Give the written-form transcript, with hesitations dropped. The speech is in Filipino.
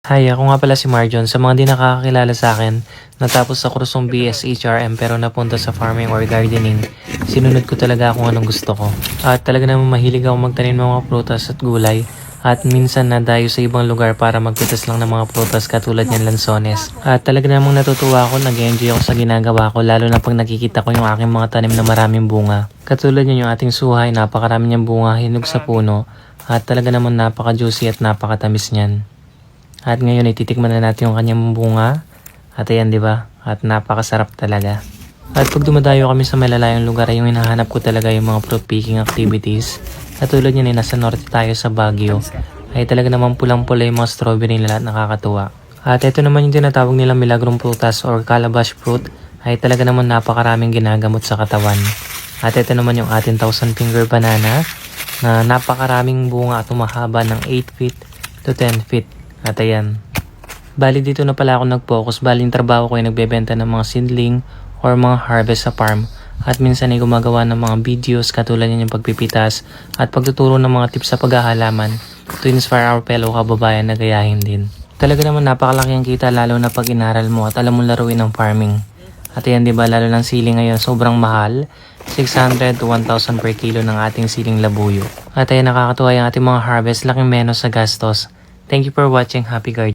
Hi, ako nga pala si Marjon. Sa mga di nakakakilala sa akin, natapos sa kursong BS HRM pero napunta sa farming or gardening. Sinunod ko talaga kung anong gusto ko. At talaga naman mahilig ako magtanim ng mga prutas at gulay. At minsan nadayo sa ibang lugar para magpitas lang ng mga prutas katulad ng lansones. At talaga namang natutuwa ako, nag-enjoy ako sa ginagawa ko lalo na pag nakikita ko yung aking mga tanim na maraming bunga. Katulad yun yung ating suhay, napakarami niyang bunga, hinog sa puno. At talaga naman napaka-juicy at napakatamis niyan. At ngayon ititikman na natin yung kanyang bunga. At ayan, di ba? At napakasarap talaga. At pag dumadayo kami sa malalayong lugar ay yung hinahanap ko talaga yung mga fruit picking activities. Katulad yan nasa norte tayo sa Baguio. Ay talaga naman pulang-pula yung mga strawberry nila at nakakatuwa. At ito naman yung tinatawag nilang milagrong prutas or calabash fruit. Ay talaga naman napakaraming ginagamot sa katawan. At ito naman yung ating 1,000 finger banana na napakaraming bunga at umahaba ng 8 feet to 10 feet. At ayan. Bali dito na pala ako nag-focus. Bali yung trabaho ko ay nagbebenta ng mga seedling or mga harvest sa farm. At minsan ay gumagawa ng mga videos katulad yung pagpipitas at pagtuturo ng mga tips sa paghahalaman to inspire our fellow kababayan na gayahin din. Talaga naman napakalaki ang kita lalo na pag inaral mo at alam mo laruin ng farming. At ayan, diba, lalo ng sili ngayon sobrang mahal. 600 to 1,000 per kilo ng ating siling labuyo. At ayan, nakakatuwa yung ating mga harvest, laking menos sa gastos. Thank you for watching. Happy gardening.